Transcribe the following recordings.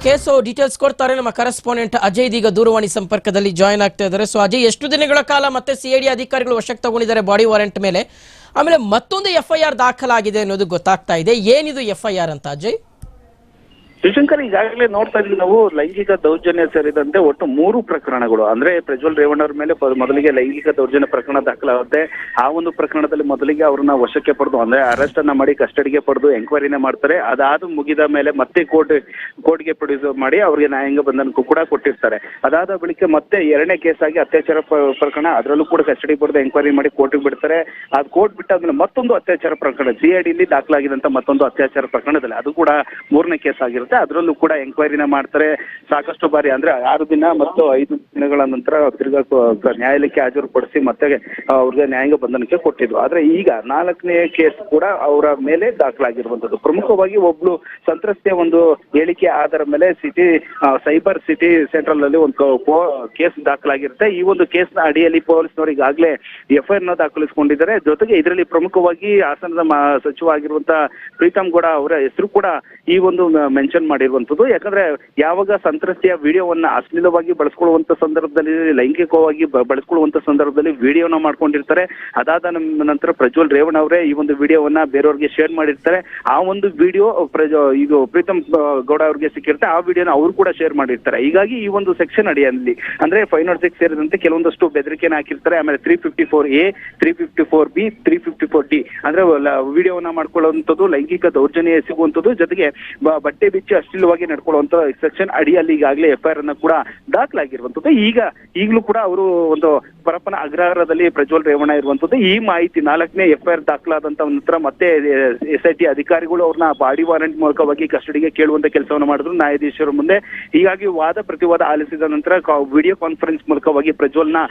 Case details ಕೊಡ್ತಾರೆ ನಮ್ಮ correspondent Ajay ಇದೀಗ ದೂರವಾಣಿ ಸಂಪರ್ಕದಲ್ಲಿ ಜಾಯಿನ್ ಆಗ್ತಾ ಇದ್ದಾರೆ. ಸೊ ಅಜಯ್, ಎಷ್ಟು ದಿನಗಳ ಕಾಲ ಮತ್ತೆ ಸಿಐಡಿ ಅಧಿಕಾರಿಗಳು ವಶಕ್ಕೆ ತಗೊಂಡಿದ್ದಾರೆ ಬಾಡಿ ವಾರೆಂಟ್ ಮೇಲೆ, ಆಮೇಲೆ ಮತ್ತೊಂದು ಎಫ್ಐಆರ್ ದಾಖಲಾಗಿದೆ ಅನ್ನೋದು ಗೊತ್ತಾಗ್ತಾ ಇದೆ. ಏನಿದು ಎಫ್ಐಆರ್ ಅಂತ ಅಜಯ್? ಶಿವಶಂಕರ್, ಈಗಾಗಲೇ ನೋಡ್ತಾ ಇದ್ವಿ ನಾವು ಲೈಂಗಿಕ ದೌರ್ಜನ್ಯ ಸೇರಿದಂತೆ ಒಟ್ಟು 3 ಪ್ರಕರಣಗಳು. ಅಂದ್ರೆ ಪ್ರಜ್ವಲ್ ರೇವಣ್ಣ ಅವ್ರ ಮೇಲೆ ಮೊದಲಿಗೆ ಲೈಂಗಿಕ ದೌರ್ಜನ್ಯ ಪ್ರಕರಣ ದಾಖಲಾಗುತ್ತೆ. ಆ ಒಂದು ಪ್ರಕರಣದಲ್ಲಿ ಮೊದಲಿಗೆ ಅವ್ರನ್ನ ವಶಕ್ಕೆ ಪಡೆದು ಅಂದ್ರೆ ಅರೆಸ್ಟ್ ಅನ್ನ ಮಾಡಿ ಕಸ್ಟಡಿಗೆ ಪಡೆದು ಎಂಕ್ವೈರಿನ ಮಾಡ್ತಾರೆ. ಅದಾದ ಮುಗಿದ ಮೇಲೆ ಮತ್ತೆ ಕೋರ್ಟ್ಗೆ ಪ್ರೊಡ್ಯೂಸ್ ಮಾಡಿ ಅವ್ರಿಗೆ ನ್ಯಾಯಾಂಗ ಬಂಧನಕ್ಕೂ ಕೂಡ ಕೊಟ್ಟಿರ್ತಾರೆ. ಅದಾದ ಬಳಿಕ ಮತ್ತೆ 2ನೇ ಕೇಸ್ ಆಗಿ ಅತ್ಯಾಚಾರ ಪ್ರಕರಣ, ಅದರಲ್ಲೂ ಕೂಡ ಕಸ್ಟಡಿ ಪಡೆದು ಎಂಕ್ವೈರಿ ಮಾಡಿ ಕೋರ್ಟ್ಗೆ ಬಿಡ್ತಾರೆ. ಅದು ಕೋರ್ಟ್ ಬಿಟ್ಟಾದ್ಮೇಲೆ ಮತ್ತೊಂದು ಅತ್ಯಾಚಾರ ಪ್ರಕರಣ, ಸಿಐಡಿಲಿ ದಾಖಲಾಗಿದಂತ ಮತ್ತೊಂದು ಅತ್ಯಾಚಾರ ಪ್ರಕರಣದಲ್ಲಿ ಅದು ಕೂಡ 3ನೇ ಕೇಸ್ ಆಗಿರುತ್ತೆ. ಅದರಲ್ಲೂ ಕೂಡ ಎಂಕ್ವೈರಿನ ಮಾಡ್ತಾರೆ. ಸಾಕಷ್ಟು ಬಾರಿ ಅಂದ್ರೆ 6 ದಿನ ಮತ್ತು 5 ದಿನಗಳ ನಂತರ ತಿರ್ಗಾ ನ್ಯಾಯಾಲಯಕ್ಕೆ ಹಾಜರುಪಡಿಸಿ ಮತ್ತೆ ಅವ್ರಿಗೆ ನ್ಯಾಯಾಂಗ ಬಂಧನಕ್ಕೆ ಕೊಟ್ಟಿದ್ರು. ಆದ್ರೆ ಈಗ 4ನೇ ಕೇಸ್ ಕೂಡ ಅವರ ಮೇಲೆ ದಾಖಲಾಗಿರುವಂತದ್ದು. ಪ್ರಮುಖವಾಗಿ ಒಬ್ಳು ಸಂತ್ರಸ್ತೆಯ ಒಂದು ಹೇಳಿಕೆ ಆಧಾರ ಮೇಲೆ ಸೈಬರ್ ಸಿಟಿ ಸೆಂಟ್ರಲ್ ನಲ್ಲಿ ಒಂದು ಕೇಸ್ ದಾಖಲಾಗಿರುತ್ತೆ. ಈ ಒಂದು ಕೇಸ್ನ ಅಡಿಯಲ್ಲಿ ಪೊಲೀಸ್ನವರು ಈಗಾಗಲೇ ಎಫ್ಐಆರ್ ನ ದಾಖಲಿಸಿಕೊಂಡಿದ್ದಾರೆ. ಜೊತೆಗೆ ಇದರಲ್ಲಿ ಪ್ರಮುಖವಾಗಿ ಹಾಸನದ ಸಚಿವ ಆಗಿರುವಂತಹ ಪ್ರೀತಮ್ ಗೌಡ ಅವರ ಹೆಸರು ಕೂಡ ಈ ಒಂದು ಮೆನ್ಷನ್ ಮಾಡಿರುವಂತದ್ದು. ಯಾಕಂದ್ರೆ ಯಾವಾಗ ಸಂತ್ರಸ್ತೆಯ ವಿಡಿಯೋವನ್ನ ಅಶ್ಲೀಲವಾಗಿ ಬಳಸ್ಕೊಳ್ಳುವಂತ ಸಂದರ್ಭದಲ್ಲಿ, ಲೈಂಗಿಕವಾಗಿ ಬಳಸ್ಕೊಳ್ಳುವಂತ ಸಂದರ್ಭದಲ್ಲಿ ವಿಡಿಯೋನ ಮಾಡ್ಕೊಂಡಿರ್ತಾರೆ. ಅದಾದ ನಂತರ ಪ್ರಜ್ವಲ್ ರೇವಣ್ಣ ಅವರೇ ಈ ಒಂದು ವಿಡಿಯೋವನ್ನ ಬೇರೆಯವ್ರಿಗೆ ಶೇರ್ ಮಾಡಿರ್ತಾರೆ. ಆ ಒಂದು ವಿಡಿಯೋ ಇದು ಪ್ರೀತಮ್ ಗೌಡ ಅವ್ರಿಗೆ ಸಿಕ್ಕಿರುತ್ತೆ. ಆ ವಿಡಿಯೋನ ಅವರು ಕೂಡ ಶೇರ್ ಮಾಡಿರ್ತಾರೆ. ಹೀಗಾಗಿ ಈ ಒಂದು ಸೆಕ್ಷನ್ ಅಡಿಯಲ್ಲಿ ಅಂದ್ರೆ 506 ಸೇರಿದಂತೆ ಕೆಲವೊಂದಷ್ಟು ಬೆದರಿಕೆನ ಹಾಕಿರ್ತಾರೆ. ಆಮೇಲೆ 354A, 354B, 354D ಅಂದ್ರೆ ವಿಡಿಯೋವನ್ನ ಮಾಡ್ಕೊಳ್ಳುವಂಥದ್ದು, ಲೈಂಗಿಕ ದೌರ್ಜನ್ಯ ಸಿಗುವಂಥದ್ದು, ಜೊತೆಗೆ ಬಟ್ಟೆ ಬಿಚ್ಚಿ ಅಶ್ಲೀಲವಾಗಿ ನಡ್ಕೊಳ್ಳುವಂತ ಸೆಕ್ಷನ್ ಅಡಿಯಲ್ಲಿ ಈಗಾಗಲೇ ಎಫ್ಐಆರ್ ಅನ್ನ ಕೂಡ ದಾಖಲಾಗಿರುವಂತದ್ದು. ಈಗಲೂ ಕೂಡ ಅವರು ಒಂದು ಪರಪ್ಪನ ಅಗ್ರಹಾರದಲ್ಲಿ ಪ್ರಜ್ವಲ್ ರೇವಣ್ಣ ಇರುವಂತದ್ದು. ಈ ಮಾಹಿತಿ 4ನೇ ಎಫ್ಐಆರ್ ದಾಖಲಾದಂತ ನಂತರ ಮತ್ತೆ SIT ಅಧಿಕಾರಿಗಳು ಅವ್ರನ್ನ ಬಾಡಿ ವಾರೆಂಟ್ ಮೂಲಕವಾಗಿ ಕಸ್ಟಡಿಗೆ ಕೇಳುವಂತ ಕೆಲಸವನ್ನು ಮಾಡಿದ್ರು ನ್ಯಾಯಾಧೀಶರ ಮುಂದೆ. ಹೀಗಾಗಿ ವಾದ ಪ್ರತಿವಾದ ಆಲಿಸಿದ ನಂತರ ವಿಡಿಯೋ ಕಾನ್ಫರೆನ್ಸ್ ಮೂಲಕವಾಗಿ ಪ್ರಜ್ವಲ್ನ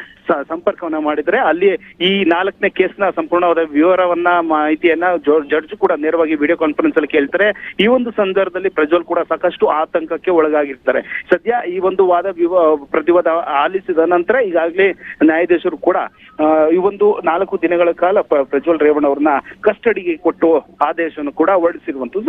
ಸಂಪರ್ಕವನ್ನ ಮಾಡಿದ್ರೆ ಅಲ್ಲಿ ಈ 4ನೇ ಕೇಸ್ನ ಸಂಪೂರ್ಣವಾದ ವಿವರವನ್ನ ಮಾಹಿತಿಯನ್ನ ಜಡ್ಜ್ ಕೂಡ ನೇರವಾಗಿ ವಿಡಿಯೋ ಕಾನ್ಫರೆನ್ಸ್ ಅಲ್ಲಿ ಕೇಳ್ತಾರೆ. ಈ ಒಂದು ಸಂದರ್ಭದಲ್ಲಿ ಪ್ರಜ್ವಲ್ ಕೂಡ ಸಾಕಷ್ಟು ಆತಂಕಕ್ಕೆ ಒಳಗಾಗಿರ್ತಾರೆ. ಸದ್ಯ ಈ ಒಂದು ವಾದ ಪ್ರತಿವಾದ ಆಲಿಸಿದ ನಂತರ ಈಗಾಗಲೇ ನ್ಯಾಯಾಧೀಶರು ಕೂಡ ಈ ಒಂದು 4 ದಿನಗಳ ಕಾಲ ಪ್ರಜ್ವಲ್ ರೇವಣ್ಣ ಅವ್ರನ್ನ ಕಸ್ಟಡಿಗೆ ಕೊಟ್ಟು ಆದೇಶವನ್ನು ಕೂಡ ಹೊರಡಿಸಿರುವಂತದ್ದು.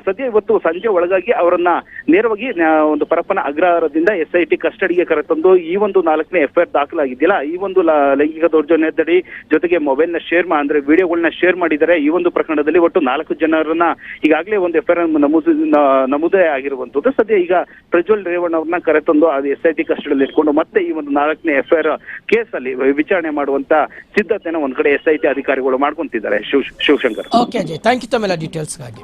ಸದ್ಯ ಇವತ್ತು ಸಂಜೆ ಒಳಗಾಗಿ ಅವರನ್ನ ನೇರವಾಗಿ ಒಂದು ಪರಪ್ಪನ ಅಗ್ರಹಾರದಿಂದ SIT ಕಸ್ಟಡಿಗೆ ಕರೆತಂದು ಈ ಒಂದು 4ನೇ ಎಫ್ಐಆರ್ ದಾಖಲಾಗಿದೆಯಲ್ಲ, ಈ ಒಂದು ಲೈಂಗಿಕ ದೌರ್ಜನ್ಯದಡಿ ಜೊತೆಗೆ ಮೊಬೈಲ್ ನ ಶೇರ್ ಅಂದ್ರೆ ವಿಡಿಯೋಗಳನ್ನ ಶೇರ್ ಮಾಡಿದ್ದಾರೆ. ಈ ಒಂದು ಪ್ರಕರಣದಲ್ಲಿ ಒಟ್ಟು 4 ಜನರನ್ನ ಈಗಾಗಲೇ ಒಂದು ಎಫ್ಐಆರ್ ನಮೂದೇ ಆಗಿರುವಂತದ್ದು. ಸದ್ಯ ಈಗ ಪ್ರಜ್ವಲ್ ರೇವಣ್ಣ ಅವ್ರನ್ನ ಕರೆತಂದು ಅದು SIT ಕಸ್ಟಡಿಯಲ್ಲಿ ಇಟ್ಕೊಂಡು ಮತ್ತೆ ಈ ಒಂದು 4ನೇ ಎಫ್ಐಆರ್ ಕೇಸ್ ಅಲ್ಲಿ ವಿಚಾರಣೆ ಮಾಡುವಂತ ಸಿದ್ಧತೆನ ಒಂದ್ ಕಡೆ SIT ಅಧಿಕಾರಿಗಳು ಮಾಡ್ಕೊಂತಿದ್ದಾರೆ. Shivashankar. Okay Ajay, thank you ತಮ್ಮೆಲ್ಲ ಡೀಟೇಲ್ಸ್ಗಾಗಿ.